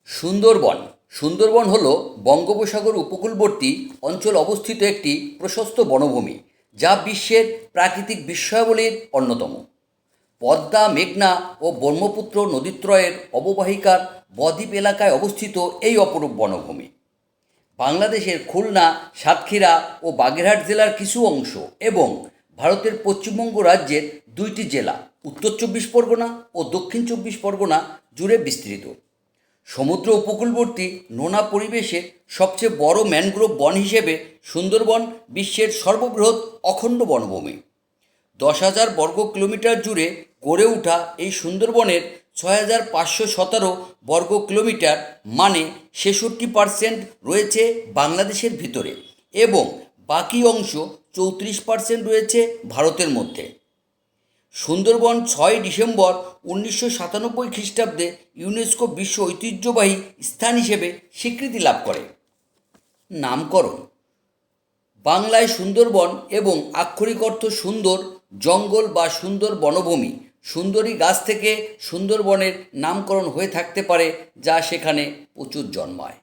সুন্দরবন সুন্দরবন হল বঙ্গোপসাগর উপকূলবর্তী অঞ্চল অবস্থিত একটি প্রশস্ত বনভূমি, যা বিশ্বের প্রাকৃতিক বিস্ময়াবলীর অন্যতম। পদ্মা, মেঘনা ও ব্রহ্মপুত্র নদীত্রয়ের অববাহিকার বদ্বীপ এলাকায় অবস্থিত এই অপরূপ বনভূমি বাংলাদেশের খুলনা, সাতক্ষীরা ও বাগেরহাট জেলার কিছু অংশ এবং ভারতের পশ্চিমবঙ্গ রাজ্যের দুইটি জেলা, উত্তর চব্বিশ পরগনা ও দক্ষিণ চব্বিশ পরগনা জুড়ে বিস্তৃত। সমুদ্র উপকূলবর্তী নোনা পরিবেশের সবচেয়ে বড় ম্যানগ্রোভ বন হিসেবে সুন্দরবন বিশ্বের সর্ববৃহৎ অখণ্ড বনভূমি। 10,000 বর্গ কিলোমিটার জুড়ে গড়ে ওঠা এই সুন্দরবনের 6,517 বর্গ কিলোমিটার মানে 66% রয়েছে বাংলাদেশের ভিতরে এবং বাকি অংশ 34% রয়েছে ভারতের মধ্যে। সুন্দরবন 6 ডিসেম্বর 1997 খ্রিস্টাব্দে ইউনেস্কো বিশ্ব ঐতিহ্যবাহী স্থান হিসেবে স্বীকৃতি লাভ করে। নামকরণ: বাংলায় সুন্দরবন এবং আক্ষরিক অর্থ সুন্দর জঙ্গল বা সুন্দর বনভূমি, সুন্দরী গাছ থেকে সুন্দরবনের নামকরণ হয়ে থাকতে পারে, যা সেখানে প্রচুর জন্মায়।